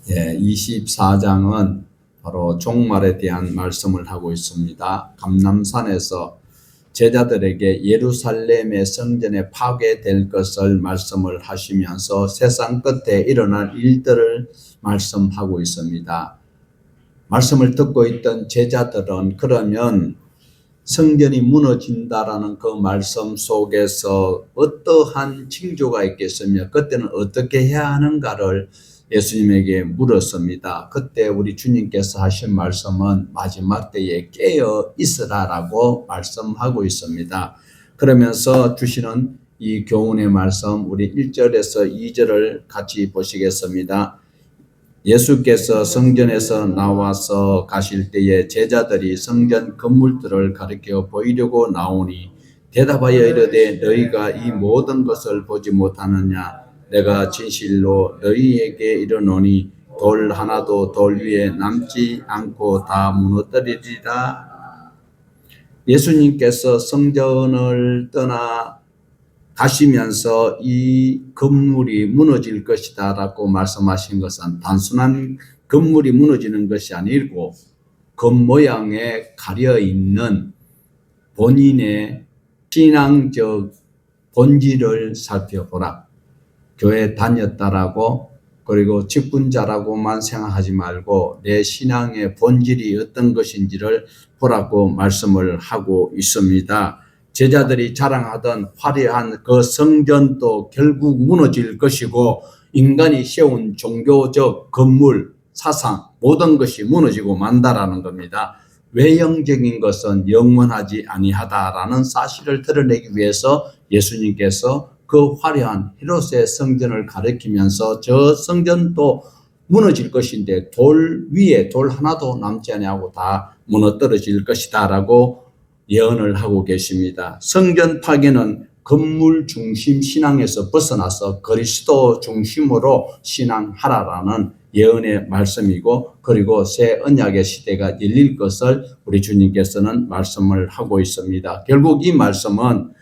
24장은 바로 종말에 대한 말씀을 하고 있습니다. 감람산에서 제자들에게 예루살렘의 성전에 파괴될 것을 말씀을 하시면서 세상 끝에 일어날 일들을 말씀하고 있습니다. 말씀을 듣고 있던 제자들은 그러면 성전이 무너진다라는 그 말씀 속에서 어떠한 징조가 있겠으며 그때는 어떻게 해야 하는가를 예수님에게 물었습니다. 그때 우리 주님께서 하신 말씀은 마지막 때에 깨어 있으라라고 말씀하고 있습니다. 그러면서 주시는 이 교훈의 말씀 우리 1절에서 2절을 같이 보시겠습니다. 예수께서 성전에서 나와서 가실 때에 제자들이 성전 건물들을 가리켜 보이려고 나오니 대답하여 이르되 너희가 이 모든 것을 보지 못하느냐. 내가 진실로 너희에게 이르노니 돌 하나도 돌 위에 남지 않고 다 무너뜨리리라. 예수님께서 성전을 떠나 가시면서 이 건물이 무너질 것이다 라고 말씀하신 것은 단순한 건물이 무너지는 것이 아니고 겉모양에 가려있는 본인의 신앙적 본질을 살펴보라. 교회 다녔다라고 그리고 직분자라고만 생각하지 말고 내 신앙의 본질이 어떤 것인지를 보라고 말씀을 하고 있습니다. 제자들이 자랑하던 화려한 그 성전도 결국 무너질 것이고 인간이 세운 종교적 건물, 사상 모든 것이 무너지고 만다라는 겁니다. 외형적인 것은 영원하지 아니하다라는 사실을 드러내기 위해서 예수님께서 그 화려한 헤롯의 성전을 가리키면서 저 성전도 무너질 것인데 돌 위에 돌 하나도 남지 아니하고 다 무너뜨려질 것이다 라고 예언을 하고 계십니다. 성전 파괴는 건물 중심 신앙에서 벗어나서 그리스도 중심으로 신앙하라라는 예언의 말씀이고 그리고 새 언약의 시대가 열릴 것을 우리 주님께서는 말씀을 하고 있습니다. 결국 이 말씀은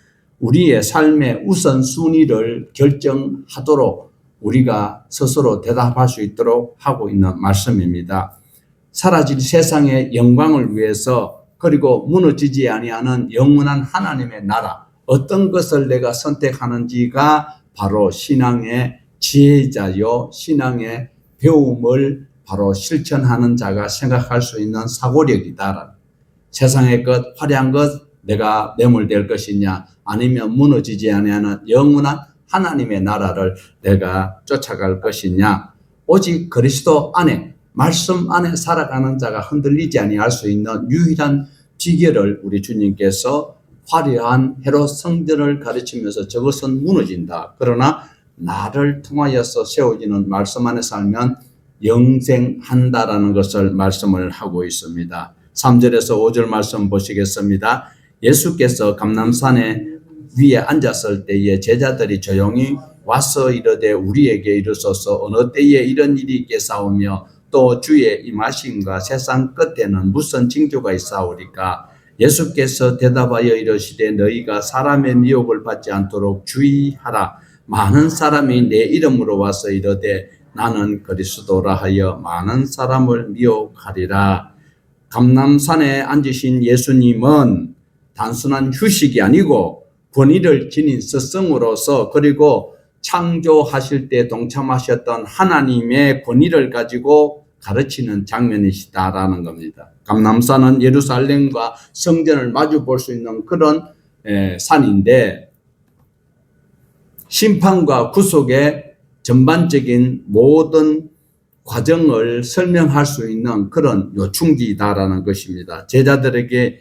우리의 삶의 우선순위를 결정하도록 우리가 스스로 대답할 수 있도록 하고 있는 말씀입니다. 사라질 세상의 영광을 위해서 그리고 무너지지 아니하는 영원한 하나님의 나라 어떤 것을 내가 선택하는지가 바로 신앙의 지혜자요 신앙의 배움을 바로 실천하는 자가 생각할 수 있는 사고력이다. 세상의 것 화려한 것 내가 매몰될 것이냐 아니면 무너지지 아니하는 영원한 하나님의 나라를 내가 쫓아갈 것이냐 오직 그리스도 안에 말씀 안에 살아가는 자가 흔들리지 아니할 수 있는 유일한 비결을 우리 주님께서 화려한 헤롯 성전을 가르치면서 저것은 무너진다. 그러나 나를 통하여서 세워지는 말씀 안에 살면 영생한다라는 것을 말씀을 하고 있습니다. 3절에서 5절 말씀 보시겠습니다. 예수께서 감람산에 위에 앉았을 때에 제자들이 조용히 와서 이르되 우리에게 이르소서 어느 때에 이런 일이 있겠사오며 또 주의 임하심과 세상 끝에는 무슨 징조가 있사오리까. 예수께서 대답하여 이르시되 너희가 사람의 미혹을 받지 않도록 주의하라. 많은 사람이 내 이름으로 와서 이르되 나는 그리스도라 하여 많은 사람을 미혹하리라. 감람산에 앉으신 예수님은 단순한 휴식이 아니고 권위를 지닌 스승으로서 그리고 창조하실 때 동참하셨던 하나님의 권위를 가지고 가르치는 장면이시다라는 겁니다. 감람산은 예루살렘과 성전을 마주 볼 수 있는 그런 산인데 심판과 구속의 전반적인 모든 과정을 설명할 수 있는 그런 요충지다라는 것입니다. 제자들에게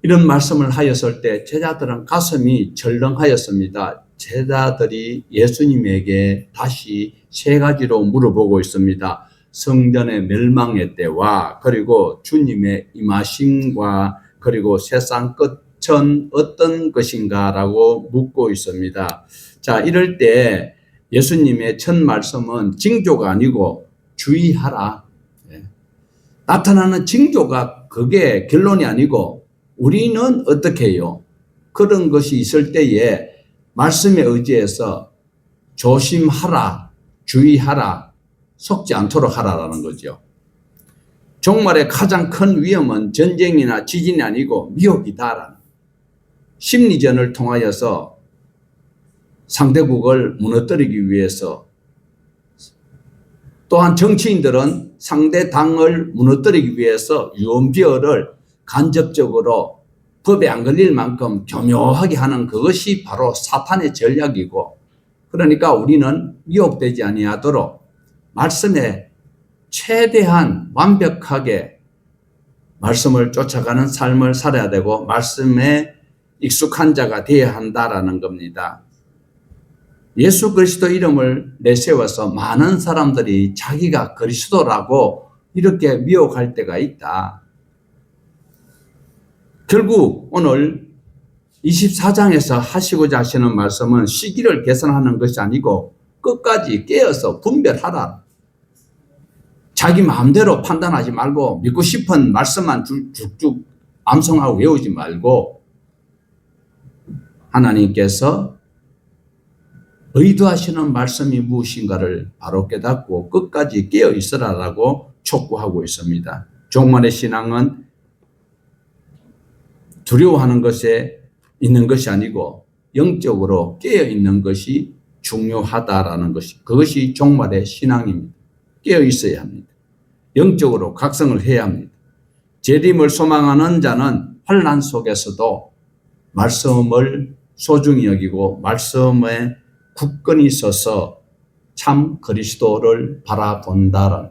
이런 말씀을 하였을 때 제자들은 가슴이 철렁하였습니다. 제자들이 예수님에게 다시 세 가지로 물어보고 있습니다. 성전의 멸망의 때와 그리고 주님의 임하심과 그리고 세상 끝은 어떤 것인가 라고 묻고 있습니다. 자, 이럴 때 예수님의 첫 말씀은 징조가 아니고 주의하라. 나타나는 징조가 그게 결론이 아니고 우리는 어떻게 해요? 그런 것이 있을 때에 말씀에 의지해서 조심하라, 주의하라, 속지 않도록 하라는 거죠. 종말의 가장 큰 위험은 전쟁이나 지진이 아니고 미혹이다라는, 심리전을 통하여서 상대국을 무너뜨리기 위해서, 또한 정치인들은 상대 당을 무너뜨리기 위해서 유언비어를 간접적으로 법에 안 걸릴 만큼 교묘하게 하는 그것이 바로 사탄의 전략이고, 그러니까 우리는 미혹되지 아니하도록 말씀에 최대한 완벽하게 말씀을 쫓아가는 삶을 살아야 되고 말씀에 익숙한 자가 되어야 한다라는 겁니다. 예수 그리스도 이름을 내세워서 많은 사람들이 자기가 그리스도라고 이렇게 미혹할 때가 있다. 결국 오늘 24장에서 하시고자 하시는 말씀은 시기를 계산하는 것이 아니고 끝까지 깨어서 분별하라. 자기 마음대로 판단하지 말고 믿고 싶은 말씀만 쭉쭉 암송하고 외우지 말고 하나님께서 의도하시는 말씀이 무엇인가를 바로 깨닫고 끝까지 깨어 있으라라고 촉구하고 있습니다. 종말의 신앙은 두려워하는 것에 있는 것이 아니고 영적으로 깨어 있는 것이 중요하다라는 것이, 그것이 종말의 신앙입니다. 깨어 있어야 합니다. 영적으로 각성을 해야 합니다. 재림을 소망하는 자는 환난 속에서도 말씀을 소중히 여기고 말씀에 굳건히 서서 참 그리스도를 바라본다라는,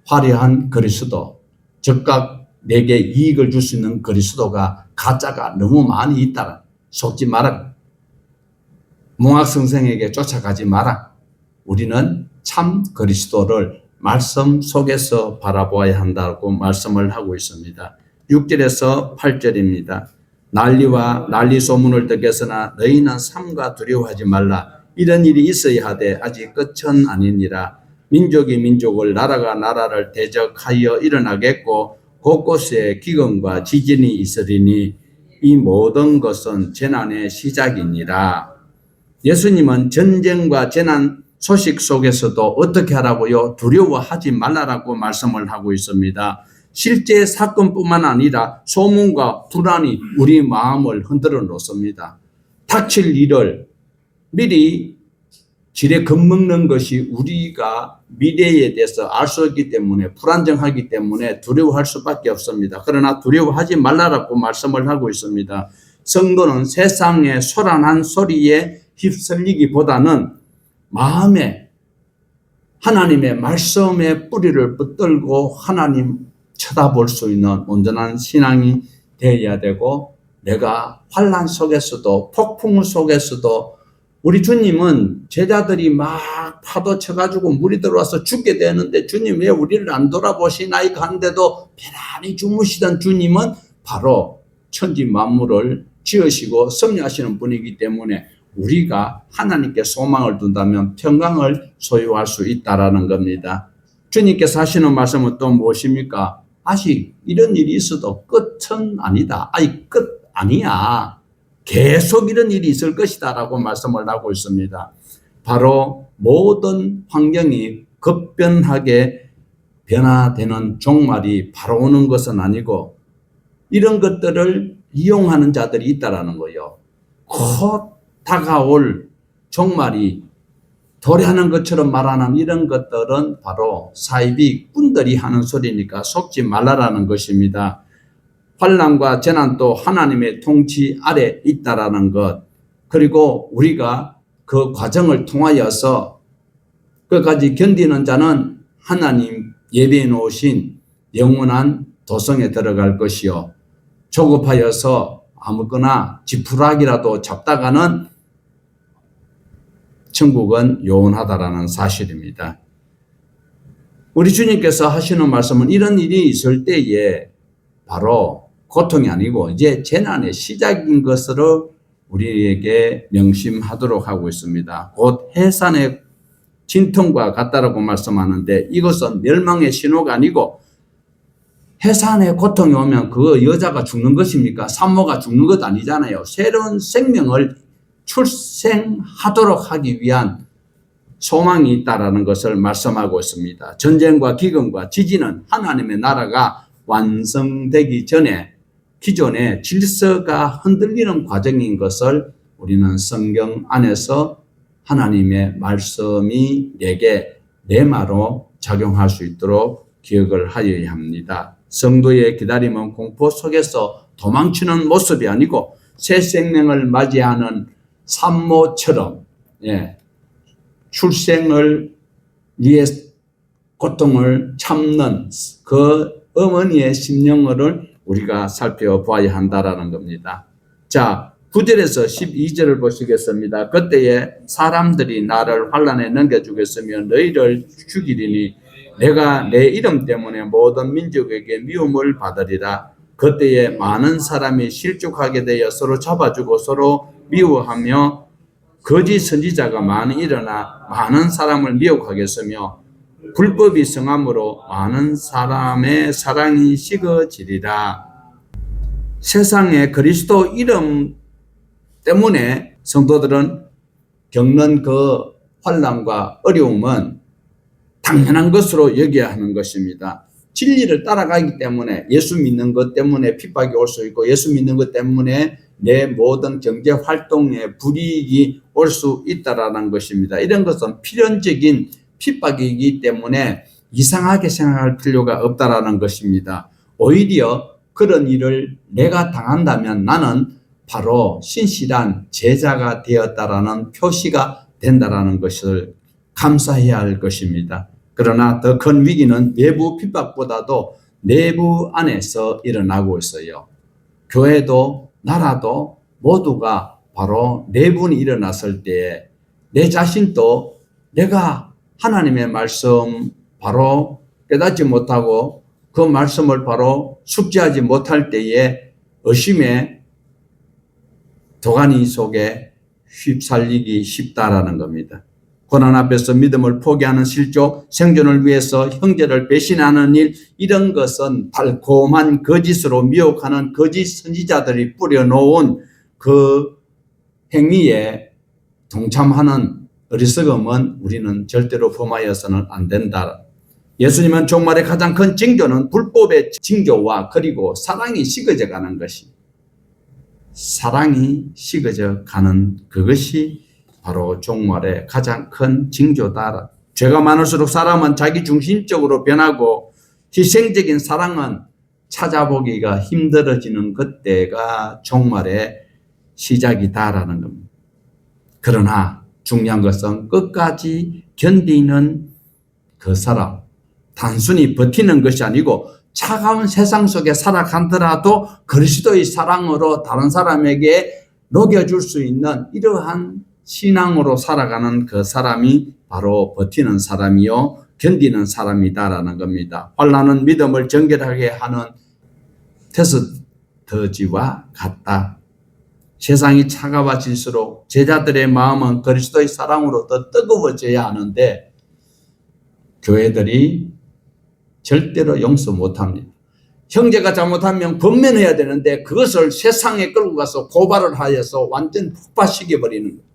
화려한 그리스도, 즉각 내게 이익을 줄 수 있는 그리스도가 가짜가 너무 많이 있다라. 속지 마라. 몽학성생에게 쫓아가지 마라. 우리는 참 그리스도를 말씀 속에서 바라보아야 한다고 말씀을 하고 있습니다. 6절에서 8절입니다. 난리와 난리 소문을 듣겠으나 너희는 삼가 두려워하지 말라. 이런 일이 있어야 하되 아직 끝은 아니니라. 민족이 민족을, 나라가 나라를 대적하여 일어나겠고 곳곳에 기근과 지진이 있으리니 이 모든 것은 재난의 시작이니라. 예수님은 전쟁과 재난 소식 속에서도 어떻게 하라고요? 두려워하지 말라라고 말씀을 하고 있습니다. 실제 사건뿐만 아니라 소문과 불안이 우리 마음을 흔들어 놓습니다. 닥칠 일을 미리 지레 겁먹는 것이 우리가 미래에 대해서 알 수 없기 때문에, 불안정하기 때문에 두려워할 수밖에 없습니다. 그러나 두려워하지 말라라고 말씀을 하고 있습니다. 성도는 세상의 소란한 소리에 휩쓸리기보다는 마음에 하나님의 말씀의 뿌리를 붙들고 하나님 쳐다볼 수 있는 온전한 신앙이 되어야 되고, 내가 환난 속에서도 폭풍 속에서도, 우리 주님은 제자들이 막 파도 쳐가지고 물이 들어와서 죽게 되는데 주님 왜 우리를 안 돌아보시나이까 하는데도 편안히 주무시던 주님은 바로 천지 만물을 지으시고 섭리하시는 분이기 때문에 우리가 하나님께 소망을 둔다면 평강을 소유할 수 있다라는 겁니다. 주님께서 하시는 말씀은 또 무엇입니까? 아직 이런 일이 있어도 끝은 아니다. 아니 끝 아니야. 계속 이런 일이 있을 것이다 라고 말씀을 하고 있습니다. 바로 모든 환경이 급변하게 변화되는 종말이 바로 오는 것은 아니고 이런 것들을 이용하는 자들이 있다라는 거예요. 곧 다가올 종말이 도래하는 것처럼 말하는 이런 것들은 바로 사이비 꾼들이 하는 소리니까 속지 말라라는 것입니다. 환난과 재난도 하나님의 통치 아래 있다라는 것, 그리고 우리가 그 과정을 통하여서 끝까지 견디는 자는 하나님 예비해 놓으신 영원한 도성에 들어갈 것이요, 조급하여서 아무거나 지푸라기라도 잡다가는 천국은 요원하다라는 사실입니다. 우리 주님께서 하시는 말씀은 이런 일이 있을 때에 바로 고통이 아니고 이제 재난의 시작인 것으로 우리에게 명심하도록 하고 있습니다. 곧 해산의 진통과 같다라고 말씀하는데 이것은 멸망의 신호가 아니고, 해산의 고통이 오면 그 여자가 죽는 것입니까? 산모가 죽는 것 아니잖아요. 새로운 생명을 출생하도록 하기 위한 소망이 있다라는 것을 말씀하고 있습니다. 전쟁과 기근과 지진은 하나님의 나라가 완성되기 전에 기존의 질서가 흔들리는 과정인 것을 우리는 성경 안에서 하나님의 말씀이 내게 내마로 작용할 수 있도록 기억을 하여야 합니다. 성도의 기다림은 공포 속에서 도망치는 모습이 아니고 새 생명을 맞이하는 산모처럼 출생을 위해 고통을 참는 그 어머니의 심령을 우리가 살펴봐야 한다라는 겁니다. 자, 9절에서 12절을 보시겠습니다. 그때에 사람들이 나를 환난에 넘겨주겠으며 너희를 죽이리니 내가 내 이름 때문에 모든 민족에게 미움을 받으리라. 그때에 많은 사람이 실족하게 되어 서로 잡아주고 서로 미워하며 거짓 선지자가 많이 일어나 많은 사람을 미혹하겠으며 불법이 성함으로 많은 사람의 사랑이 식어지리라. 세상에 그리스도 이름 때문에 성도들은 겪는 그 환난과 어려움은 당연한 것으로 여겨야 하는 것입니다. 진리를 따라가기 때문에 예수 믿는 것 때문에 핍박이 올 수 있고 예수 믿는 것 때문에 내 모든 경제 활동에 불이익이 올 수 있다라는 것입니다. 이런 것은 필연적인 핍박이기 때문에 이상하게 생각할 필요가 없다라는 것입니다. 오히려 그런 일을 내가 당한다면 나는 바로 신실한 제자가 되었다라는 표시가 된다라는 것을 감사해야 할 것입니다. 그러나 더 큰 위기는 외부 핍박보다도 내부 안에서 일어나고 있어요. 교회도 나라도 모두가 바로 내분이 일어났을 때에 내 자신도 내가 하나님의 말씀 바로 깨닫지 못하고 그 말씀을 바로 숙지하지 못할 때에 의심의 도가니 속에 휩쓸리기 쉽다라는 겁니다. 고난 앞에서 믿음을 포기하는 실족, 생존을 위해서 형제를 배신하는 일, 이런 것은 달콤한 거짓으로 미혹하는 거짓 선지자들이 뿌려놓은 그 행위에 동참하는 어리석음은 우리는 절대로 범하여서는 안 된다. 예수님은 종말의 가장 큰 징조는 불법의 징조와 그리고 사랑이 식어져 가는 것이, 사랑이 식어져 가는 그것이 바로 종말의 가장 큰 징조다. 죄가 많을수록 사람은 자기 중심적으로 변하고 희생적인 사랑은 찾아보기가 힘들어지는 그때가 종말의 시작이다라는 겁니다. 그러나 중요한 것은 끝까지 견디는 그 사람, 단순히 버티는 것이 아니고 차가운 세상 속에 살아가더라도 그리스도의 사랑으로 다른 사람에게 녹여줄 수 있는 이러한 신앙으로 살아가는 그 사람이 바로 버티는 사람이요 견디는 사람이다라는 겁니다. 환난은 믿음을 정결하게 하는 테스트지와 같다. 세상이 차가워질수록 제자들의 마음은 그리스도의 사랑으로 더 뜨거워져야 하는데 교회들이 절대로 용서 못합니다. 형제가 잘못하면 권면해야 되는데 그것을 세상에 끌고 가서 고발을 하여서 완전 폭파시켜버리는 거예요.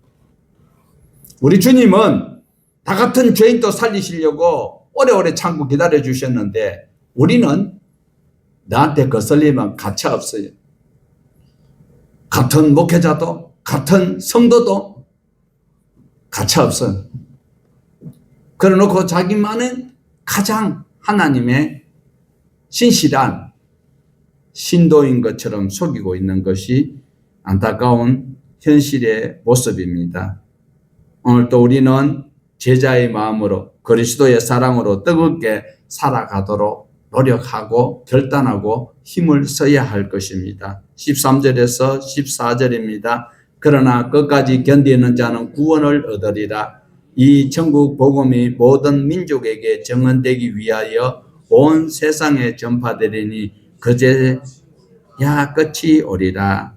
우리 주님은 다 같은 죄인도 살리시려고 오래오래 참고 기다려 주셨는데 우리는 나한테 거슬리면 가차 없어요. 같은 목회자도 같은 성도도 가차 없어요. 그래놓고 자기만은 가장 하나님의 신실한 신도인 것처럼 속이고 있는 것이 안타까운 현실의 모습입니다. 오늘 또 우리는 제자의 마음으로 그리스도의 사랑으로 뜨겁게 살아가도록 노력하고 결단하고 힘을 써야 할 것입니다. 13절에서 14절입니다. 그러나 끝까지 견디는 자는 구원을 얻으리라. 이 천국 복음이 모든 민족에게 증언되기 위하여 온 세상에 전파되리니 그제야 끝이 오리라.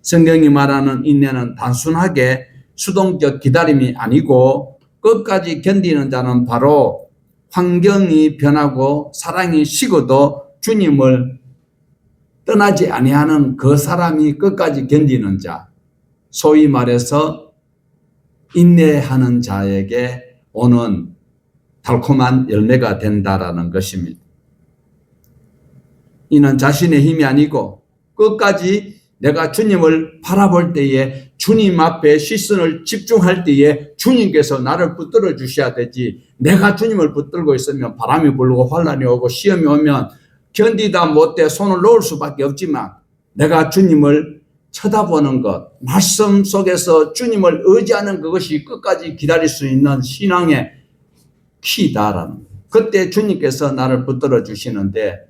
성경이 말하는 인내는 단순하게 수동적 기다림이 아니고 끝까지 견디는 자는 바로 환경이 변하고 사랑이 식어도 주님을 떠나지 아니하는 그 사람이 끝까지 견디는 자, 소위 말해서 인내하는 자에게 오는 달콤한 열매가 된다라는 것입니다. 이는 자신의 힘이 아니고 끝까지 내가 주님을 바라볼 때에 주님 앞에 시선을 집중할 때에 주님께서 나를 붙들어 주셔야 되지, 내가 주님을 붙들고 있으면 바람이 불고 환란이 오고 시험이 오면 견디다 못해 손을 놓을 수밖에 없지만 내가 주님을 쳐다보는 것, 말씀 속에서 주님을 의지하는 그것이 끝까지 기다릴 수 있는 신앙의 키다라는 거예요. 그때 주님께서 나를 붙들어 주시는데,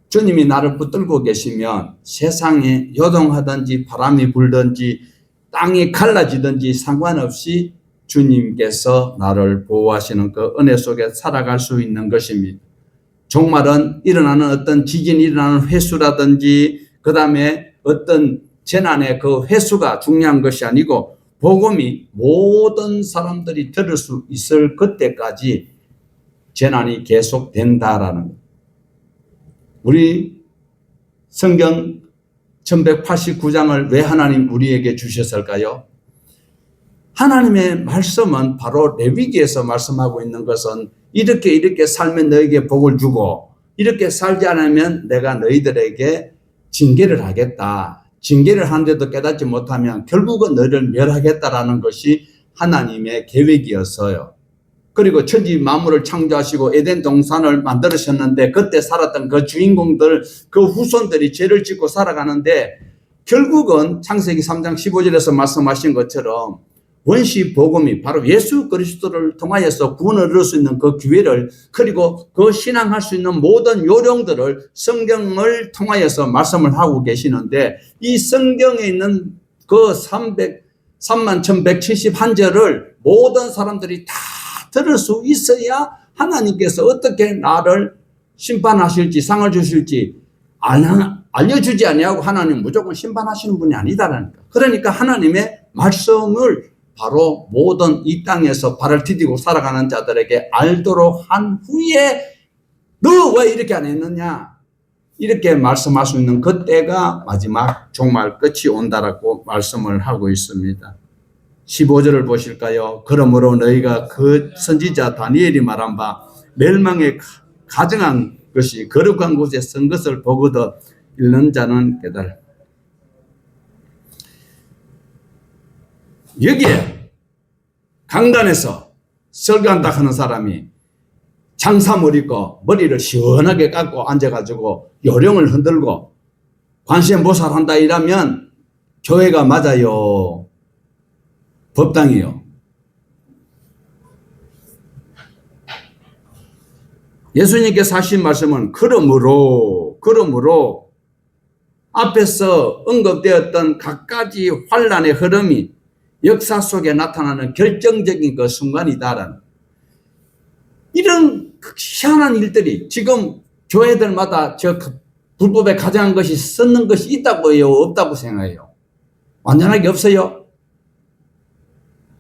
주님이 나를 붙들고 계시면 세상에 요동하든지 바람이 불든지 땅이 갈라지든지 상관없이 주님께서 나를 보호하시는 그 은혜 속에 살아갈 수 있는 것입니다. 종말은 일어나는 어떤 지진이 일어나는 횟수라든지 그 다음에 어떤 재난의 그 횟수가 중요한 것이 아니고 복음이 모든 사람들이 들을 수 있을 그때까지 재난이 계속된다라는 것. 우리 성경 1189장을 왜 하나님 우리에게 주셨을까요? 하나님의 말씀은 바로 레위기에서 말씀하고 있는 것은 이렇게 살면 너에게 복을 주고 이렇게 살지 않으면 내가 너희들에게 징계를 하겠다. 징계를 하는데도 깨닫지 못하면 결국은 너희를 멸하겠다라는 것이 하나님의 계획이었어요. 그리고 천지 만물을 창조하시고 에덴 동산을 만들으셨는데 그때 살았던 그 주인공들, 그 후손들이 죄를 짓고 살아가는데 결국은 창세기 3장 15절에서 말씀하신 것처럼 원시 복음이 바로 예수 그리스도를 통하여서 구원을 얻을 수 있는 그 기회를, 그리고 그 신앙할 수 있는 모든 요령들을 성경을 통하여서 말씀을 하고 계시는데, 이 성경에 있는 그 31,171절을 모든 사람들이 다 들을 수 있어야 하나님께서 어떻게 나를 심판하실지 상을 주실지 알려주지 아니하고 하나님 무조건 심판하시는 분이 아니다라니까. 그러니까 하나님의 말씀을 바로 모든 이 땅에서 발을 디디고 살아가는 자들에게 알도록 한 후에 너 왜 이렇게 안 했느냐 이렇게 말씀할 수 있는 그때가 마지막 종말 끝이 온다라고 말씀을 하고 있습니다. 15절을 보실까요? 그러므로 너희가 그 선지자 다니엘이 말한 바 멸망에 가증한 것이 거룩한 곳에 선 것을 보거든 읽는 자는 깨달아. 여기에 강단에서 설교한다 하는 사람이 장삼을 입고 머리를 시원하게 깎고 앉아가지고 요령을 흔들고 관세음보살한다 이러면 교회가 맞아요? 법당이요? 예수님께서 하신 말씀은 그러므로 앞에서 언급되었던 각가지 환란의 흐름이 역사 속에 나타나는 결정적인 그 순간이다라는, 이런 희한한 일들이 지금 교회들마다 저 불법에 가장한 것이 썩는 것이 있다고 해요? 없다고 생각해요? 완전하게 없어요.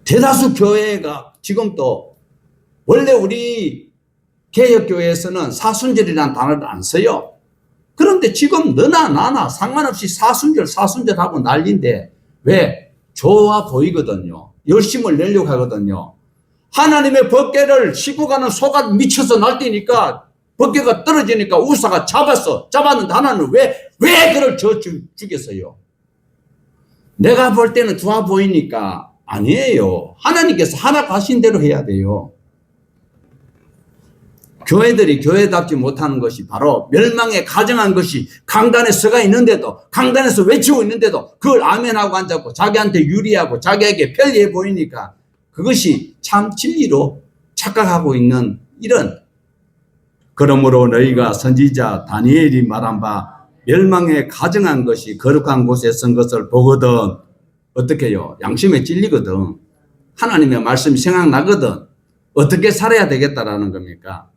대다수 교회가 지금도, 원래 우리 개혁교회에서는 사순절이라는 단어를 안 써요. 그런데 지금 너나 나나 상관없이 사순절하고 난리인데 왜? 좋아 보이거든요. 열심을 내려고 하거든요. 하나님의 법궤를 싣고 가는 소가 미쳐서 날뛰니까 법궤가 떨어지니까 우사가 잡았는데 하나는 왜 그를 죽였어요? 내가 볼 때는 좋아 보이니까. 아니에요. 하나님께서 하라고 하신 대로 해야 돼요. 교회들이 교회답지 못하는 것이 바로 멸망에 가증한 것이 강단에 서가 있는데도, 강단에서 외치고 있는데도 그걸 아멘하고 앉았고 자기한테 유리하고 자기에게 편리해 보이니까 그것이 참 진리로 착각하고 있는 이런. 그러므로 너희가 선지자 다니엘이 말한 바 멸망에 가증한 것이 거룩한 곳에 선 것을 보거든 어떻게 해요? 양심에 찔리거든. 하나님의 말씀이 생각나거든. 어떻게 살아야 되겠다라는 겁니까?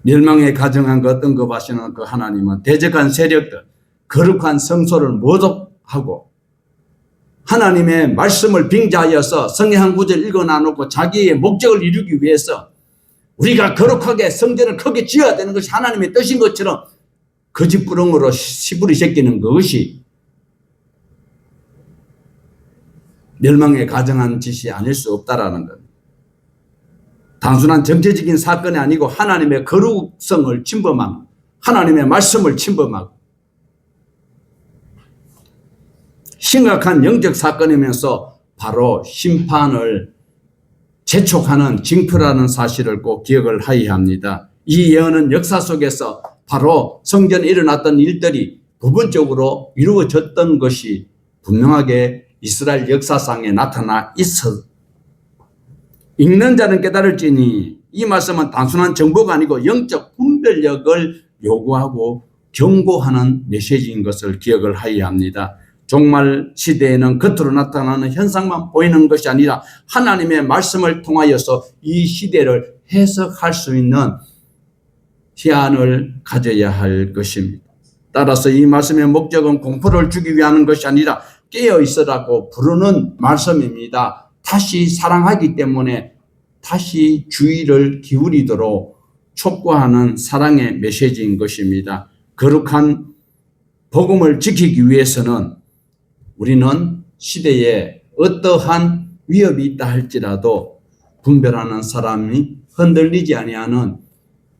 멸망에 가증한 것 언급하시는 그 하나님은 대적한 세력들, 거룩한 성소를 모독하고 하나님의 말씀을 빙자하여서 성경 한 구절 읽어 나누고 자기의 목적을 이루기 위해서 우리가 거룩하게 성전을 크게 지어야 되는 것이 하나님의 뜻인 것처럼 거짓부렁으로 시부리 새끼는 그것이 멸망에 가정한 짓이 아닐 수 없다라는 것. 단순한 정체적인 사건이 아니고 하나님의 거룩성을 침범하고 하나님의 말씀을 침범하고 심각한 영적 사건이면서 바로 심판을 재촉하는 징표라는 사실을 꼭 기억을 하여야 합니다. 이 예언은 역사 속에서 바로 성전에 일어났던 일들이 부분적으로 이루어졌던 것이 분명하게 이스라엘 역사상에 나타나 있어. 읽는 자는 깨달을지니 이 말씀은 단순한 정보가 아니고 영적 분별력을 요구하고 경고하는 메시지인 것을 기억을 하여야 합니다. 종말 시대에는 겉으로 나타나는 현상만 보이는 것이 아니라 하나님의 말씀을 통하여서 이 시대를 해석할 수 있는 희안을 가져야 할 것입니다. 따라서 이 말씀의 목적은 공포를 주기 위한 것이 아니라 깨어 있으라고 부르는 말씀입니다. 다시 사랑하기 때문에 다시 주의를 기울이도록 촉구하는 사랑의 메시지인 것입니다. 거룩한 복음을 지키기 위해서는 우리는 시대에 어떠한 위협이 있다 할지라도 분별하는 사람이 흔들리지 아니하는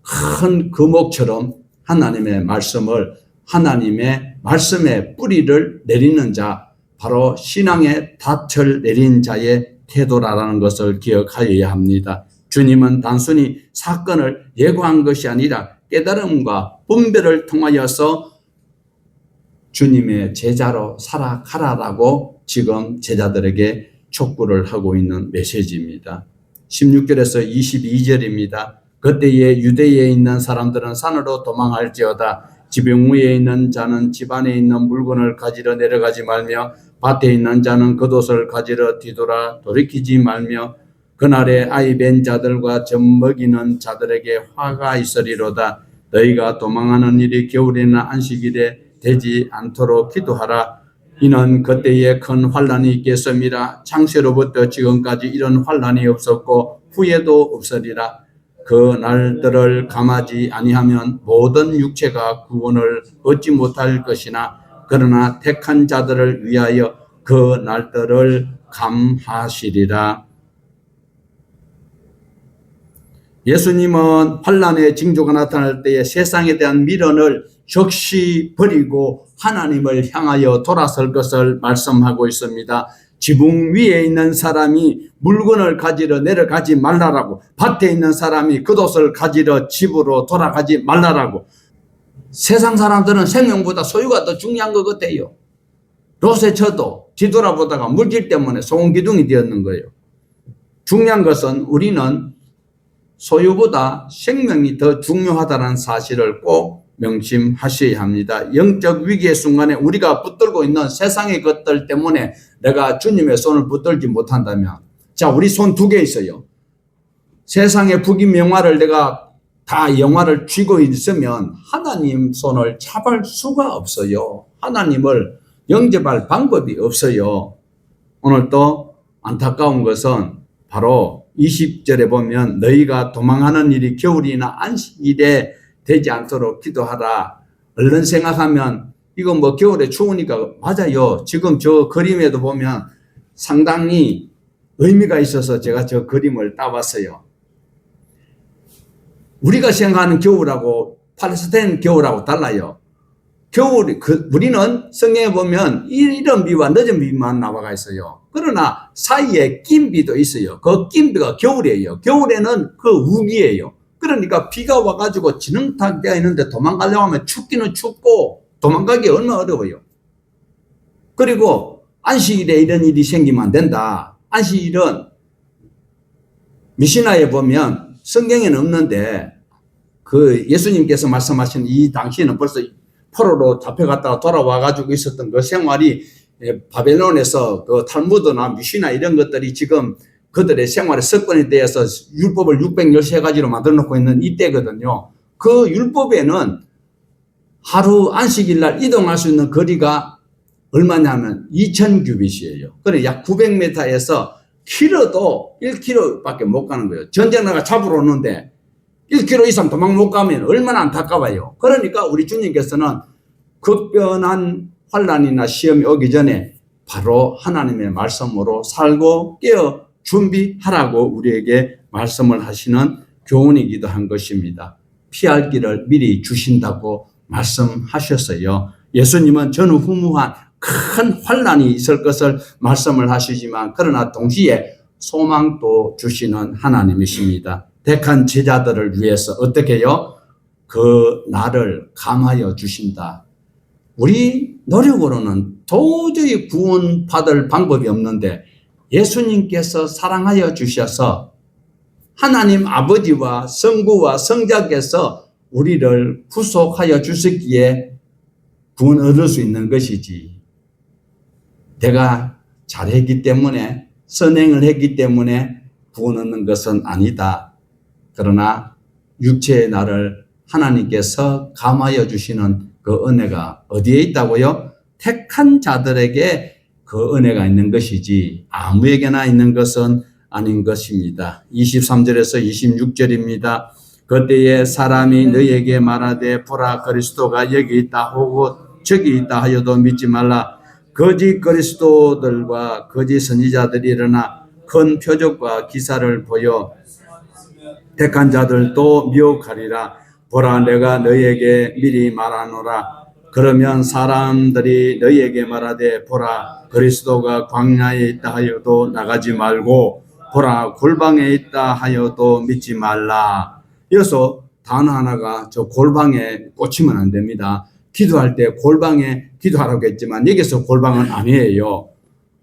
큰 금옥처럼 하나님의 말씀을 하나님의 말씀의 뿌리를 내리는 자, 바로 신앙의 닻을 내린 자의 태도라는 것을 기억하여야 합니다. 주님은 단순히 사건을 예고한 것이 아니라 깨달음과 분별을 통하여서 주님의 제자로 살아가라라고 지금 제자들에게 촉구를 하고 있는 메시지입니다. 16절에서 22절입니다. 그때에 유대에 있는 사람들은 산으로 도망할지어다. 지붕 위에 있는 자는 집 안에 있는 물건을 가지러 내려가지 말며 밭에 있는 자는 겉옷을 가지러 뒤돌아 돌이키지 말며 그날에 아이 뵌 자들과 젖 먹이는 자들에게 화가 있으리로다. 너희가 도망하는 일이 겨울이나 안식일에 되지 않도록 기도하라. 이는 그때에 큰 환란이 있겠음이라. 창세로부터 지금까지 이런 환란이 없었고 후에도 없으리라. 그 날들을 감하지 아니하면 모든 육체가 구원을 얻지 못할 것이나 그러나 택한 자들을 위하여 그 날들을 감하시리라. 예수님은 환란의 징조가 나타날 때에 세상에 대한 미련을 적시 버리고 하나님을 향하여 돌아설 것을 말씀하고 있습니다. 지붕 위에 있는 사람이 물건을 가지러 내려가지 말라라고, 밭에 있는 사람이 겉옷을 가지러 집으로 돌아가지 말라라고. 세상 사람들은 생명보다 소유가 더 중요한 것 같아요. 롯의 저도 뒤돌아보다가 물질 때문에 소금기둥이 되었는 거예요. 중요한 것은 우리는 소유보다 생명이 더 중요하다는 사실을 꼭 명심하셔야 합니다. 영적 위기의 순간에 우리가 붙들고 있는 세상의 것들 때문에 내가 주님의 손을 붙들지 못한다면, 자, 우리 손 두 개 있어요. 세상의 부귀명화를 내가 다 영화를 쥐고 있으면 하나님 손을 잡을 수가 없어요. 하나님을 영접할 방법이 없어요. 오늘 또 안타까운 것은 바로 20절에 보면 너희가 도망하는 일이 겨울이나 안식일에 되지 않도록 기도하라. 얼른 생각하면 이건 뭐 겨울에 추우니까 맞아요. 지금 저 그림에도 보면 상당히 의미가 있어서 제가 저 그림을 따봤어요. 우리가 생각하는 겨울하고 팔레스타인 겨울하고 달라요. 우리는 성경에 보면 이른 비와 늦은 비만 나와가 있어요. 그러나 사이에 낀 비도 있어요. 그 낀 비가 겨울이에요. 겨울에는 그 우기예요. 그러니까 비가 와가지고 진흙탕 되어 있는데 도망가려고 하면 춥기는 춥고 도망가기 얼마나 어려워요. 그리고 안식일에 이런 일이 생기면 안 된다. 안식일은 미시나에 보면 성경에는 없는데 그 예수님께서 말씀하신 이 당시에는 벌써 포로로 잡혀갔다가 돌아와가지고 있었던 그 생활이 바벨론에서 그 탈무드나 미시나 이런 것들이 지금 그들의 생활의 습관에 대해서 율법을 613가지로 만들어 놓고 있는 이때거든요. 그 율법에는 하루 안식일 날 이동할 수 있는 거리가 얼마냐면 2000규빗이에요. 그래 약 900m에서 길어도 1km밖에 못 가는 거예요. 전쟁 나가 잡으러 오는데 1km 이상 도망 못 가면 얼마나 안타까워요. 그러니까 우리 주님께서는 급변한 환란이나 시험이 오기 전에 바로 하나님의 말씀으로 살고 깨어 준비하라고 우리에게 말씀을 하시는 교훈이기도 한 것입니다. 피할 길을 미리 주신다고 말씀하셨어요. 예수님은 전후무한 큰 환난이 있을 것을 말씀을 하시지만 그러나 동시에 소망도 주시는 하나님이십니다. 택한 제자들을 위해서 어떻게 해요? 그 날을 감하여 주신다. 우리 노력으로는 도저히 구원받을 방법이 없는데 예수님께서 사랑하여 주셔서 하나님 아버지와 성부와 성자께서 우리를 구속하여 주시기에 구원 얻을 수 있는 것이지. 내가 잘했기 때문에 선행을 했기 때문에 구원 얻는 것은 아니다. 그러나 육체의 나를 하나님께서 감하여 주시는 그 은혜가 어디에 있다고요? 택한 자들에게 그 은혜가 있는 것이지 아무에게나 있는 것은 아닌 것입니다. 23절에서 26절입니다. 그때에 사람이 너희에게 말하되 보라 그리스도가 여기 있다 혹은 저기 있다 하여도 믿지 말라. 거짓 그리스도들과 거짓 선지자들이 일어나 큰 표적과 기사를 보여 택한 자들도 미혹하리라. 보라 내가 너희에게 미리 말하노라. 그러면 사람들이 너희에게 말하되 보라 그리스도가 광야에 있다 하여도 나가지 말고 보라 골방에 있다 하여도 믿지 말라. 여기서 단어 하나가 저 골방에 꽂히면 안 됩니다. 기도할 때 골방에 기도하라고 했지만 여기서 골방은 아니에요.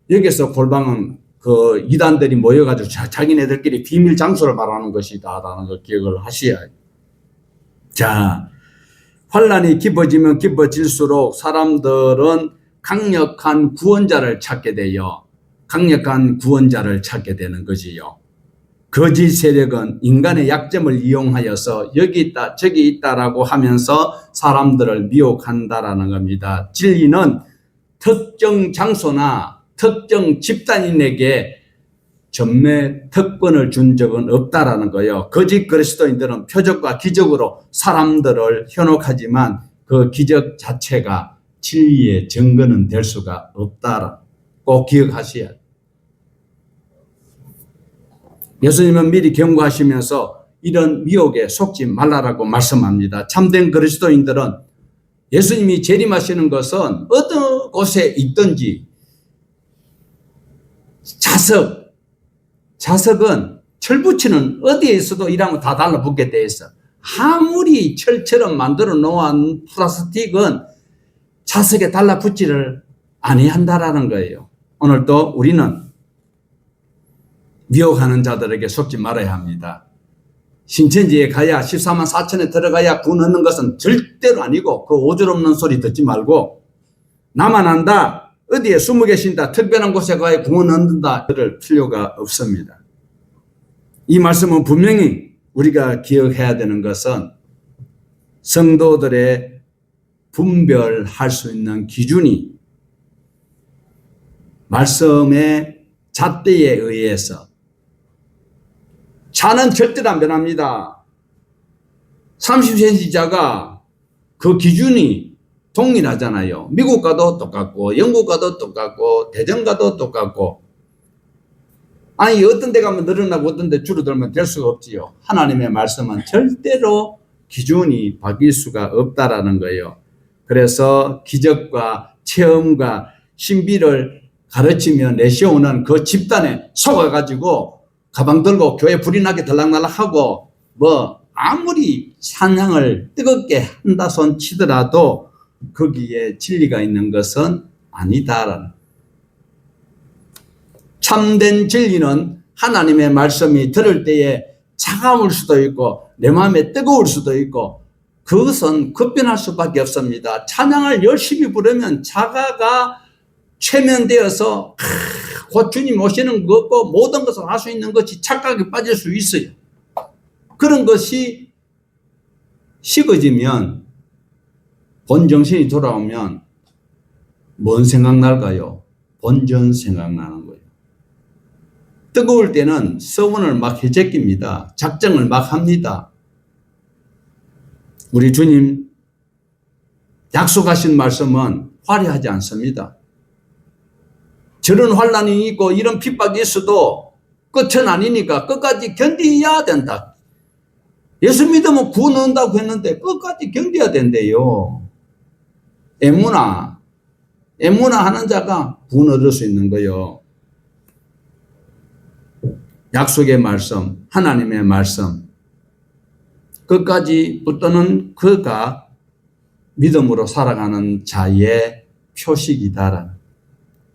여기서 골방은 그 이단들이 모여가지고 자기네들끼리 비밀 장소를 말하는 것이다라는 걸 기억을 하셔야 해요. 자, 환란이 깊어지면 깊어질수록 사람들은 강력한 구원자를 찾게 돼요. 강력한 구원자를 찾게 되는 것이요. 거짓 세력은 인간의 약점을 이용하여서 여기 있다 저기 있다라고 하면서 사람들을 미혹한다라는 겁니다. 진리는 특정 장소나 특정 집단인에게 전매 특권을 준 적은 없다라는 거예요. 거짓 그리스도인들은 표적과 기적으로 사람들을 현혹하지만 그 기적 자체가 진리의 증거는 될 수가 없다라 꼭 기억하셔야 돼요. 예수님은 미리 경고하시면서 이런 미혹에 속지 말라라고 말씀합니다. 참된 그리스도인들은 예수님이 재림하시는 것은 어떤 곳에 있든지 자석은 철 붙이는 어디에 있어도 이랑은 다 달라붙게 돼 있어. 아무리 철처럼 만들어 놓은 플라스틱은 자석에 달라붙지를 아니한다라는 거예요. 오늘도 우리는 미혹하는 자들에게 속지 말아야 합니다. 신천지에 가야 14만 4천에 들어가야 구원 얻는 것은 절대로 아니고 그 오줄없는 소리 듣지 말고 나만 안다. 어디에 숨어 계신다. 특별한 곳에 가야 구원 얻는다. 그럴 필요가 없습니다. 이 말씀은 분명히 우리가 기억해야 되는 것은 성도들의 분별할 수 있는 기준이 말씀의 잣대에 의해서 자는 절대로 안 변합니다. 30cm자가 그 기준이 동일하잖아요. 미국 가도 똑같고 영국 가도 똑같고 대전 가도 똑같고 아니 어떤 데 가면 늘어나고 어떤 데 줄어들면 될 수가 없지요. 하나님의 말씀은 절대로 기준이 바뀔 수가 없다라는 거예요. 그래서 기적과 체험과 신비를 가르치며 내세우는 그 집단에 속아가지고 가방 들고 교회 불이 나게 들락날락하고 뭐 아무리 찬양을 뜨겁게 한다 손 치더라도 거기에 진리가 있는 것은 아니다라는. 참된 진리는 하나님의 말씀이 들을 때에 차가울 수도 있고 내 마음에 뜨거울 수도 있고 그것은 급변할 수밖에 없습니다. 찬양을 열심히 부르면 자가가 최면되어서 곧 주님 오시는 것 같고 모든 것을 할 수 있는 것이 착각에 빠질 수 있어요. 그런 것이 식어지면 본정신이 돌아오면 뭔 생각날까요? 본전 생각나는 거예요. 뜨거울 때는 서원을 막 해제깁니다. 작정을 막 합니다. 우리 주님 약속하신 말씀은 화려하지 않습니다. 저런 환난이 있고 이런 핍박이 있어도 끝은 아니니까 끝까지 견디어야 된다. 예수 믿으면 구원 얻는다고 했는데 끝까지 견뎌야 된대요. 에무나 하는 자가 구원 얻을 수 있는 거요. 약속의 말씀, 하나님의 말씀, 끝까지 붙드는 그가 믿음으로 살아가는 자의 표식이다라는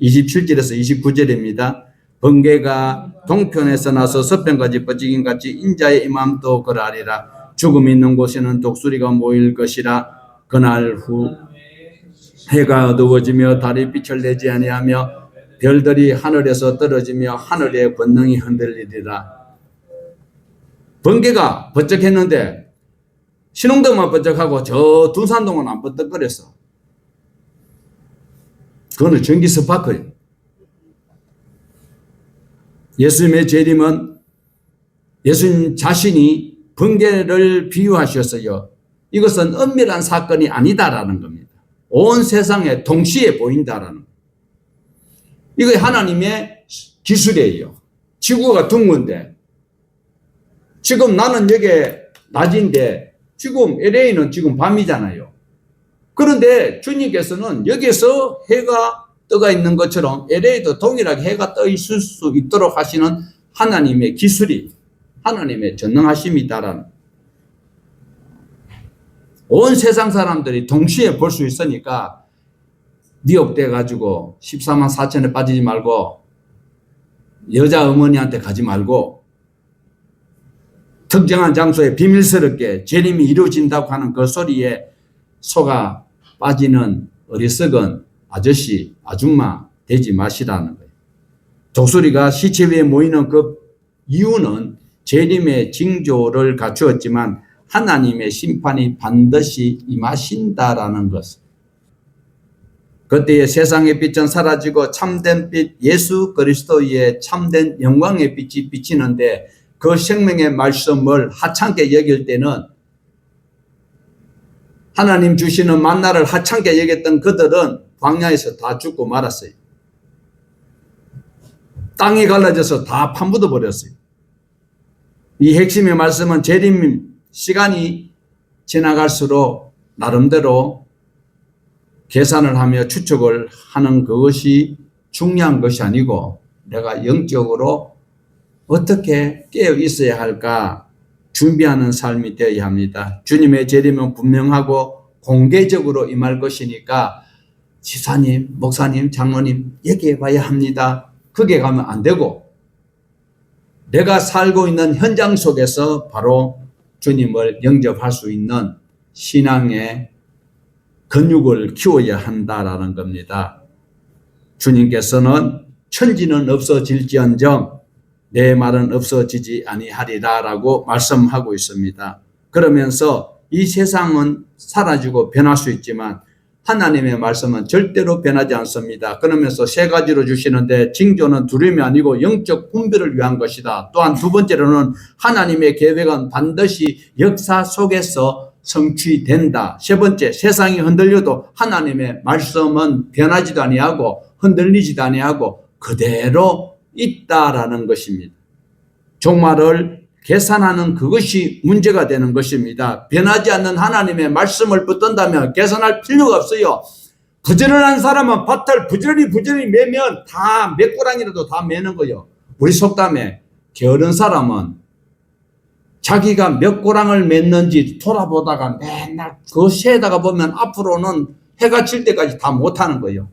27절에서 29절입니다. 번개가 동편에서 나서 서편까지 뻗치긴 같이 인자의 임함도 그러하리라. 죽음이 있는 곳에는 독수리가 모일 것이라. 그날 후 해가 어두워지며 달이 빛을 내지 아니하며 별들이 하늘에서 떨어지며 하늘의 권능이 흔들리리라. 번개가 번쩍했는데 신홍등만 번쩍하고 저 둔산동은 안 번쩍거렸어. 그거는 전기 스파크예요. 예수님의 재림은 예수님 자신이 번개를 비유하셨어요. 이것은 은밀한 사건이 아니다라는 겁니다. 온 세상에 동시에 보인다라는 겁니다. 이거 하나님의 기술이에요. 지구가 둥근데 지금 나는 여기 낮인데 지금 LA는 지금 밤이잖아요. 그런데 주님께서는 여기서 해가 떠가 있는 것처럼 LA도 동일하게 해가 떠 있을 수 있도록 하시는 하나님의 기술이, 하나님의 전능하심이다라는, 온 세상 사람들이 동시에 볼 수 있으니까 미혹돼 가지고 14만 4천에 빠지지 말고 여자 어머니한테 가지 말고 특정한 장소에 비밀스럽게 재림이 이루어진다고 하는 그 소리에 속아 빠지는 어리석은 아저씨, 아줌마 되지 마시라는 거예요. 독수리가 시체 위에 모이는 그 이유는 재림의 징조를 갖추었지만 하나님의 심판이 반드시 임하신다라는 것. 그때의 세상의 빛은 사라지고 참된 빛 예수 그리스도의 참된 영광의 빛이 비치는데 그 생명의 말씀을 하찮게 여길 때는 하나님 주시는 만나를 하찮게 여겼던 그들은 광야에서 다 죽고 말았어요. 땅이 갈라져서 다 파묻어 버렸어요. 이 핵심의 말씀은 재림 시간이 지나갈수록 나름대로 계산을 하며 추측을 하는 그것이 중요한 것이 아니고 내가 영적으로 어떻게 깨어 있어야 할까 준비하는 삶이 되어야 합니다. 주님의 재림은 분명하고 공개적으로 임할 것이니까 지사님, 목사님, 장로님 얘기해 봐야 합니다. 그게 가면 안 되고 내가 살고 있는 현장 속에서 바로 주님을 영접할 수 있는 신앙의 근육을 키워야 한다라는 겁니다. 주님께서는 천지는 없어질지언정 내 말은 없어지지 아니하리라라고 말씀하고 있습니다. 그러면서 이 세상은 사라지고 변할 수 있지만 하나님의 말씀은 절대로 변하지 않습니다. 그러면서 세 가지로 주시는데 징조는 두려움이 아니고 영적 분별을 위한 것이다. 또한 두 번째로는 하나님의 계획은 반드시 역사 속에서 성취된다. 세 번째, 세상이 흔들려도 하나님의 말씀은 변하지도 아니하고 흔들리지도 아니하고 그대로 있다라는 것입니다. 종말을 계산하는 그것이 문제가 되는 것입니다. 변하지 않는 하나님의 말씀을 붙든다면 계산할 필요가 없어요. 부지런한 사람은 밭을 부지런히 매면 다 몇 고랑이라도 다 매는 거예요. 우리 속담에 게으른 사람은 자기가 몇 고랑을 맺는지 돌아보다가 맨날 그 새에다가 보면 앞으로는 해가 질 때까지 다 못하는 거예요.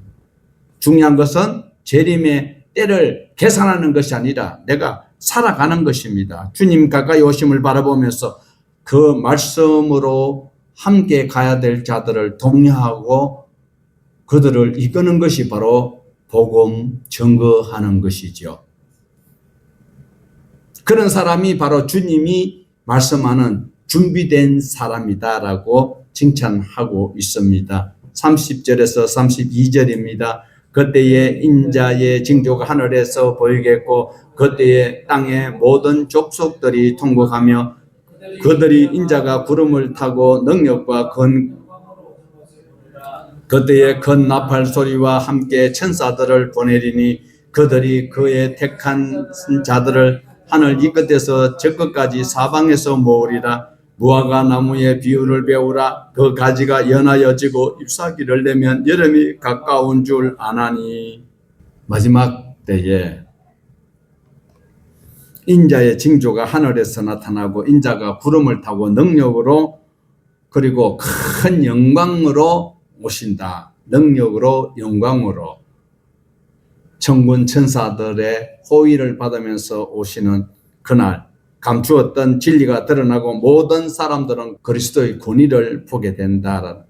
중요한 것은 재림의 때를 계산하는 것이 아니라 내가 살아가는 것입니다. 주님 가까이 오심을 바라보면서 그 말씀으로 함께 가야 될 자들을 독려하고 그들을 이끄는 것이 바로 복음 증거하는 것이죠. 그런 사람이 바로 주님이 말씀하는 준비된 사람이다라고 칭찬하고 있습니다. 30절에서 32절입니다. 그때에 인자의 징조가 하늘에서 보이겠고 그때에 땅의 모든 족속들이 통곡하며 그들이 인자가 구름을 타고 능력과 그때의 큰 나팔 소리와 함께 천사들을 보내리니 그들이 그의 택한 자들을 하늘 이 끝에서 저 끝까지 사방에서 모으리라. 무화과 나무의 비유를 배우라. 그 가지가 연하여 지고 잎사귀를 내면 여름이 가까운 줄 아나니. 마지막 때에 인자의 징조가 하늘에서 나타나고 인자가 구름을 타고 능력으로 그리고 큰 영광으로 오신다. 능력으로 영광으로 천군 천사들의 호의를 받으면서 오시는 그날, 감추었던 진리가 드러나고 모든 사람들은 그리스도의 권위를 보게 된다.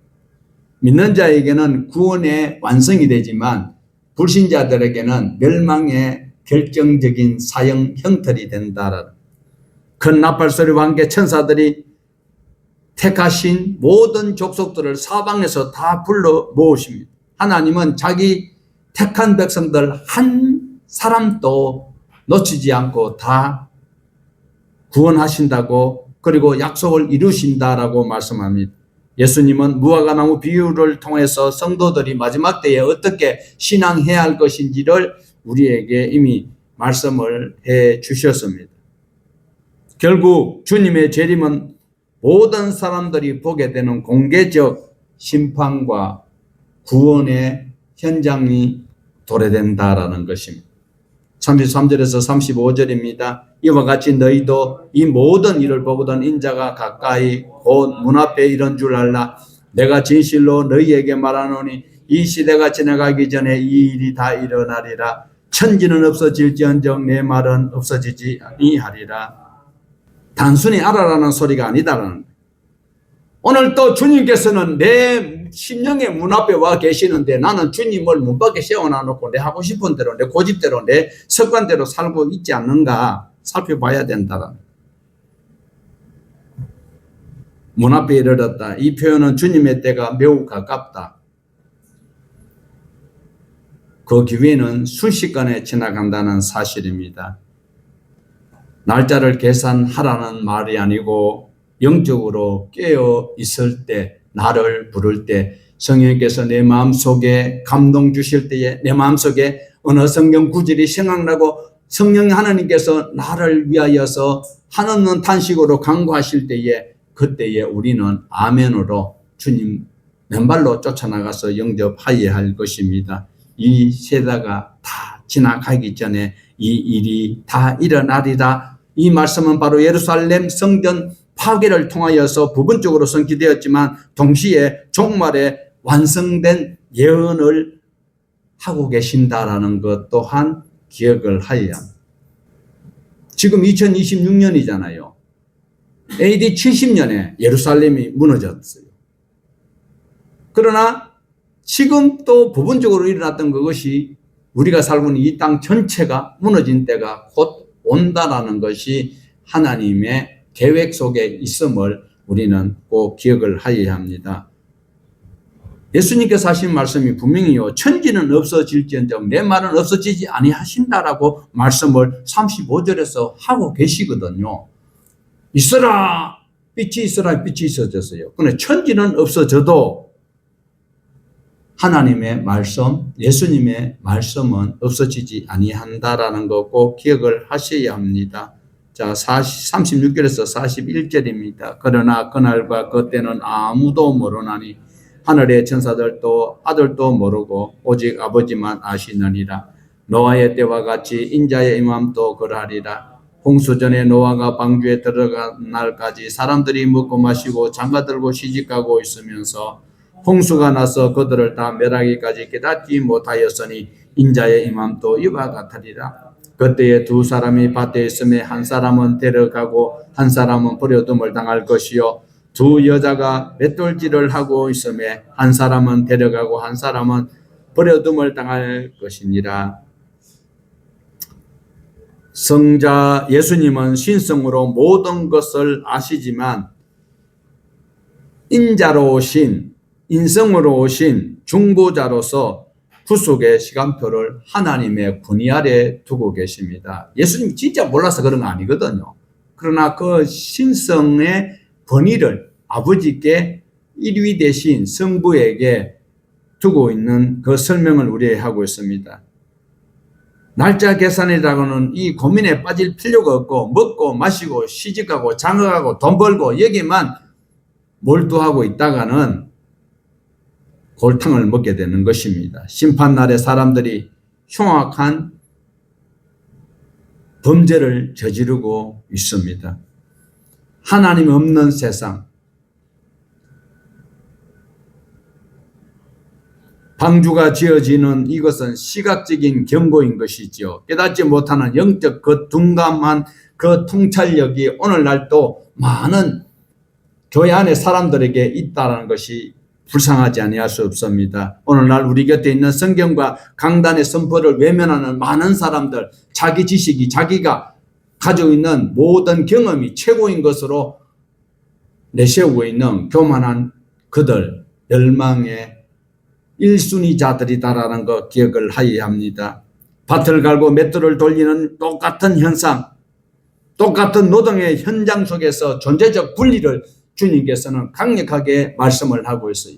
믿는 자에게는 구원의 완성이 되지만 불신자들에게는 멸망의 결정적인 사형 형틀이 된다. 큰 나팔 소리와 함께 천사들이 택하신 모든 족속들을 사방에서 다 불러 모으십니다. 하나님은 자기 택한 백성들 한 사람도 놓치지 않고 다 구원하신다고 그리고 약속을 이루신다라고 말씀합니다. 예수님은 무화과나무 비유를 통해서 성도들이 마지막 때에 어떻게 신앙해야 할 것인지를 우리에게 이미 말씀을 해 주셨습니다. 결국 주님의 재림은 모든 사람들이 보게 되는 공개적 심판과 구원의 현장이 도래된다라는 것입니다. 33절에서 35절입니다. 이와 같이 너희도 이 모든 일을 보거든 인자가 가까이 곧 문 앞에 이른 줄 알라. 내가 진실로 너희에게 말하노니 이 시대가 지나가기 전에 이 일이 다 일어나리라. 천지는 없어질지언정 내 말은 없어지지 아니하리라. 단순히 알아라는 소리가 아니다라는 거예요. 오늘 또 주님께서는 내 심령의 문 앞에 와 계시는데 나는 주님을 문 밖에 세워놔놓고 내 하고 싶은 대로 내 고집대로 내 습관대로 살고 있지 않는가 살펴봐야 된다라는 거예요. 문 앞에 이르렀다. 이 표현은 주님의 때가 매우 가깝다. 그 기회는 순식간에 지나간다는 사실입니다. 날짜를 계산하라는 말이 아니고 영적으로 깨어 있을 때 나를 부를 때 성령께서 내 마음속에 감동 주실 때에 내 마음속에 어느 성경 구절이 생각나고 성령 하나님께서 나를 위하여서 한없는 탄식으로 간구하실 때에 그때에 우리는 아멘으로 주님 맨발로 쫓아나가서 영접하여야 할 것입니다. 이 세대가 다 지나가기 전에 이 일이 다 일어나리라. 이 말씀은 바로 예루살렘 성전 파괴를 통하여서 부분적으로 성취되었지만 동시에 종말에 완성된 예언을 하고 계신다라는 것 또한 기억을 하여야 합니다. 지금 2026년이잖아요. AD 70년에 예루살렘이 무너졌어요. 그러나 지금 또 부분적으로 일어났던 그것이 우리가 살고 있는 이 땅 전체가 무너진 때가 곧 온다라는 것이 하나님의 계획 속에 있음을 우리는 꼭 기억을 하여야 합니다. 예수님께서 하신 말씀이 분명히요. 천지는 없어질지언정 내 말은 없어지지 아니하신다라고 말씀을 35절에서 하고 계시거든요. 있어라 빛이 있어라 빛이 있어졌어요. 그런데 천지는 없어져도 하나님의 말씀, 예수님의 말씀은 없어지지 아니한다라는 거 꼭 기억을 하셔야 합니다. 자, 36절에서 41절입니다. 그러나 그날과 그때는 아무도 모르나니 하늘의 천사들도 아들도 모르고 오직 아버지만 아시느니라. 노아의 때와 같이 인자의 임함도 그러하리라. 홍수전에 노아가 방주에 들어간 날까지 사람들이 먹고 마시고 장가들고 시집가고 있으면서 홍수가 나서 그들을 다 멸하기까지 깨닫지 못하였으니 인자의 임함도 이와 같으리라. 그때에 두 사람이 밭에 있음에 한 사람은 데려가고 한 사람은 버려둠을 당할 것이요 두 여자가 맷돌질을 하고 있음에 한 사람은 데려가고 한 사람은 버려둠을 당할 것이니라. 성자 예수님은 신성으로 모든 것을 아시지만 인자로 오신 인성으로 오신 중보자로서 구속의 시간표를 하나님의 권위 아래 두고 계십니다. 예수님이 진짜 몰라서 그런 거 아니거든요. 그러나 그 신성의 권위를 아버지께 1위 대신 성부에게 두고 있는 그 설명을 우리에게 하고 있습니다. 날짜 계산이라고는 이 고민에 빠질 필요가 없고 먹고 마시고 시집가고 장가가고 돈 벌고 여기만 몰두하고 있다가는 골탕을 먹게 되는 것입니다. 심판날에 사람들이 흉악한 범죄를 저지르고 있습니다. 하나님 없는 세상, 방주가 지어지는 이것은 시각적인 경고인 것이지요. 깨닫지 못하는 영적 그 둔감한 그 통찰력이 오늘날도 많은 교회 안에 사람들에게 있다는 것이 불쌍하지 아니할 수 없습니다. 오늘날 우리 곁에 있는 성경과 강단의 선포를 외면하는 많은 사람들, 자기 지식이 자기가 가지고 있는 모든 경험이 최고인 것으로 내세우고 있는 교만한 그들, 멸망의 1순위자들이다라는 거 기억을 하여야 합니다. 밭을 갈고 맷돌을 돌리는 똑같은 현상, 똑같은 노동의 현장 속에서 존재적 분리를 주님께서는 강력하게 말씀을 하고 있어요.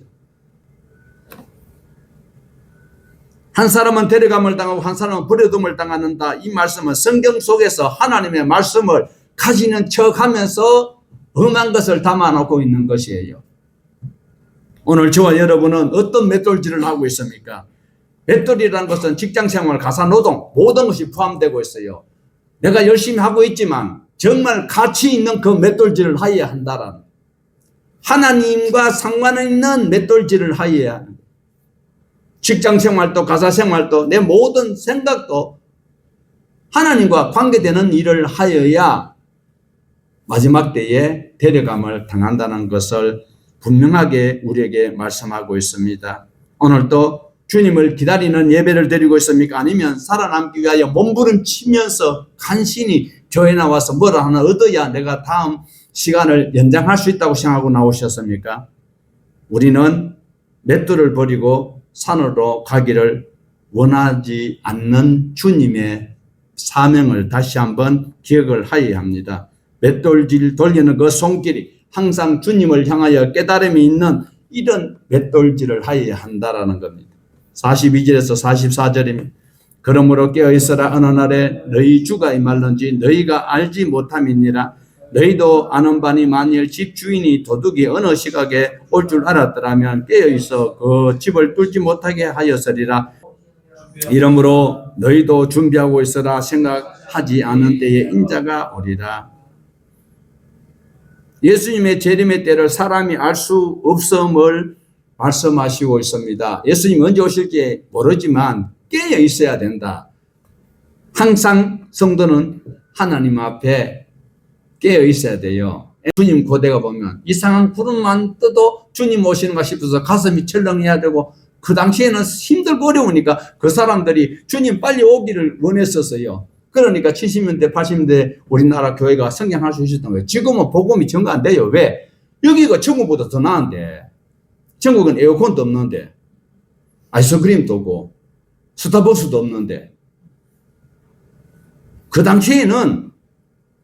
한 사람은 데려감을 당하고 한 사람은 버려둠을 당하는다. 이 말씀은 성경 속에서 하나님의 말씀을 가지는 척하면서 험한 것을 담아놓고 있는 것이에요. 오늘 저와 여러분은 어떤 맷돌질을 하고 있습니까? 맷돌이라는 것은 직장생활, 가사노동 모든 것이 포함되고 있어요. 내가 열심히 하고 있지만 정말 가치 있는 그 맷돌질을 하여야 한다라는, 하나님과 상관있는 맷돌질을 하여야 하는 거예요. 직장생활도 가사생활도 내 모든 생각도 하나님과 관계되는 일을 하여야 마지막 때에 데려감을 당한다는 것을 분명하게 우리에게 말씀하고 있습니다. 오늘도 주님을 기다리는 예배를 드리고 있습니까? 아니면 살아남기 위하여 몸부림치면서 간신히 교회 나와서 뭐라 하나 얻어야 내가 다음 시간을 연장할 수 있다고 생각하고 나오셨습니까? 우리는 맷돌을 버리고 산으로 가기를 원하지 않는 주님의 사명을 다시 한번 기억을 하여야 합니다. 맷돌질 돌리는 그 손길이 항상 주님을 향하여 깨달음이 있는 이런 맷돌질을 하여야 한다라는 겁니다. 42절에서 44절입니다. 그러므로 깨어있어라. 어느 날에 너희 주가 임할런지 너희가 알지 못함이니라. 너희도 아는 바니 만일 집 주인이 도둑이 어느 시각에 올 줄 알았더라면 깨어있어 그 집을 뚫지 못하게 하였으리라. 이러므로 너희도 준비하고 있어라. 생각하지 않은 때에 인자가 오리라. 예수님의 재림의 때를 사람이 알 수 없음을 말씀하시고 있습니다. 예수님 언제 오실지 모르지만 깨어 있어야 된다. 항상 성도는 하나님 앞에 깨어 있어야 돼요. 주님 고대가 보면 이상한 구름만 떠도 주님 오시는가 싶어서 가슴이 철렁해야 되고, 그 당시에는 힘들고 어려우니까 그 사람들이 주님 빨리 오기를 원했었어요. 그러니까 70년대 80년대 우리나라 교회가 성장할 수 있었던 거예요. 지금은 복음이 전가 안 돼요. 왜? 여기가 천국보다 더 나은데, 천국은 에어컨도 없는데 아이스크림도 없고 스타벅스도 없는데, 그 당시에는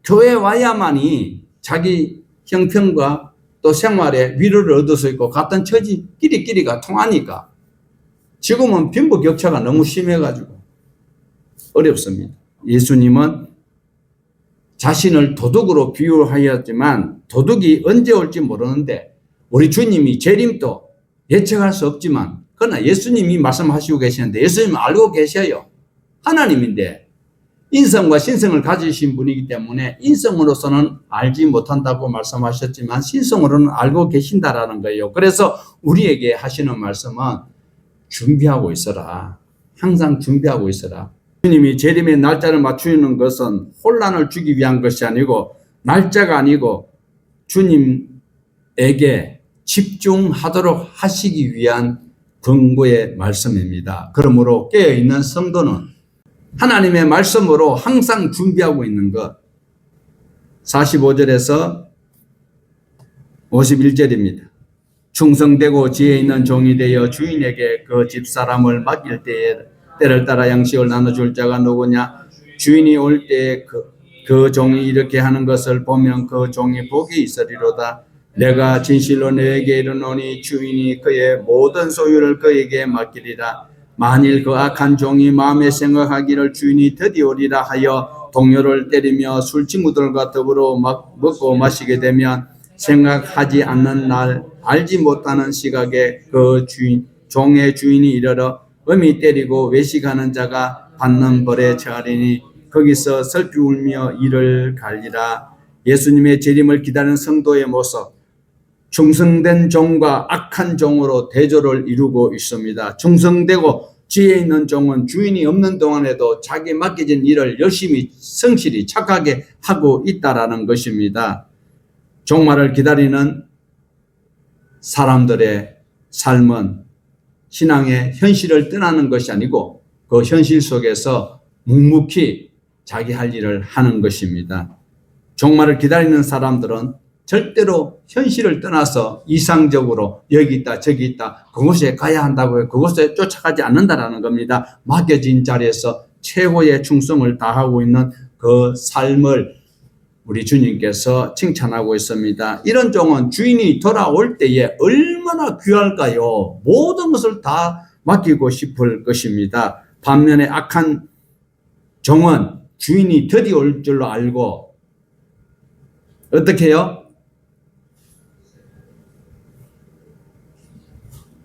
교회 와야만이 자기 형편과 또 생활에 위로를 얻을 수 있고 같은 처지 끼리끼리가 통하니까, 지금은 빈부격차가 너무 심해가지고 어렵습니다. 예수님은 자신을 도둑으로 비유하였지만 도둑이 언제 올지 모르는데, 우리 주님이 재림도 예측할 수 없지만 그러나 예수님이 말씀하시고 계시는데 예수님은 알고 계셔요. 하나님인데 인성과 신성을 가지신 분이기 때문에 인성으로서는 알지 못한다고 말씀하셨지만 신성으로는 알고 계신다라는 거예요. 그래서 우리에게 하시는 말씀은 준비하고 있어라. 항상 준비하고 있어라. 주님이 재림의 날짜를 맞추는 것은 혼란을 주기 위한 것이 아니고, 날짜가 아니고 주님에게 집중하도록 하시기 위한 근거의 말씀입니다. 그러므로 깨어있는 성도는 하나님의 말씀으로 항상 준비하고 있는 것. 45절에서 51절입니다. 충성되고 지혜 있는 종이 되어 주인에게 그 집사람을 맡길 때에 때를 따라 양식을 나눠줄 자가 누구냐? 주인이 올 때 그 종이 이렇게 하는 것을 보면 그 종이 복이 있으리로다. 내가 진실로 너에게 이르노니 주인이 그의 모든 소유를 그에게 맡기리라. 만일 그 악한 종이 마음에 생각하기를 주인이 드디어 오리라 하여 동료를 때리며 술 친구들과 더불어 먹고 마시게 되면 생각하지 않는 날 알지 못하는 시각에 그 종의 주인이 이르러 엄히 때리고 외식하는 자가 받는 벌에 처하리니 거기서 슬피 울며 이를 갈리라. 예수님의 재림을 기다리는 성도의 모습, 충성된 종과 악한 종으로 대조를 이루고 있습니다. 충성되고 지혜 있는 종은 주인이 없는 동안에도 자기 맡겨진 일을 열심히 성실히 착하게 하고 있다라는 것입니다. 종말을 기다리는 사람들의 삶은 신앙의 현실을 떠나는 것이 아니고 그 현실 속에서 묵묵히 자기 할 일을 하는 것입니다. 종말을 기다리는 사람들은 절대로 현실을 떠나서 이상적으로 여기 있다 저기 있다 그곳에 가야 한다고 그곳에 쫓아가지 않는다라는 겁니다. 맡겨진 자리에서 최고의 충성을 다하고 있는 그 삶을 우리 주님께서 칭찬하고 있습니다. 이런 종은 주인이 돌아올 때에 얼마나 귀할까요? 모든 것을 다 맡기고 싶을 것입니다. 반면에 악한 종은 주인이 드디어 올 줄로 알고 어떻게 해요?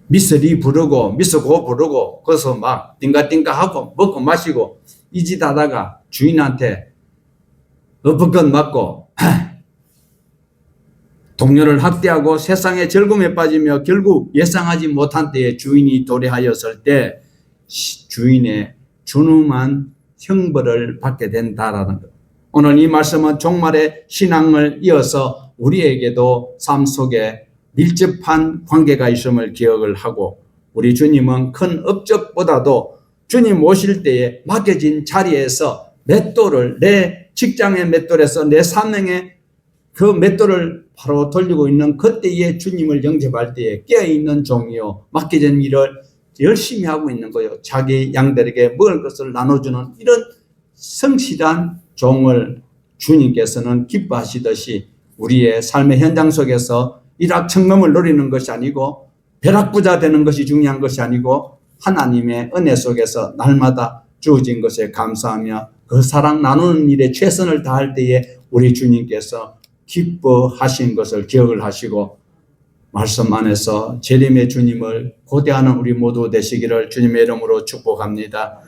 미스리 부르고 미스고 부르고 거기서 막 띵가띵가 하고 먹고 마시고 이 짓 하다가 주인한테 엎어컷 맞고 동료를 학대하고 세상의 즐거움에 빠지며 결국 예상하지 못한 때에 주인이 도래하였을 때 주인의 준엄한 형벌을 받게 된다라는 것. 오늘 이 말씀은 종말의 신앙을 이어서 우리에게도 삶 속에 밀접한 관계가 있음을 기억을 하고 우리 주님은 큰 업적보다도 주님 오실 때에 맡겨진 자리에서 맷돌을 내 직장의 맷돌에서 내 사명의 그 맷돌을 바로 돌리고 있는 그때에 주님을 영접할 때에 깨어있는 종이요 맡겨진 일을 열심히 하고 있는 거예요. 자기 양들에게 먹을 것을 나눠주는 이런 성실한 종을 주님께서는 기뻐하시듯이 우리의 삶의 현장 속에서 일확천금을 노리는 것이 아니고 벼락부자 되는 것이 중요한 것이 아니고 하나님의 은혜 속에서 날마다 주어진 것에 감사하며 그 사랑 나누는 일에 최선을 다할 때에 우리 주님께서 기뻐하신 것을 기억을 하시고 말씀 안에서 재림의 주님을 고대하는 우리 모두 되시기를 주님의 이름으로 축복합니다.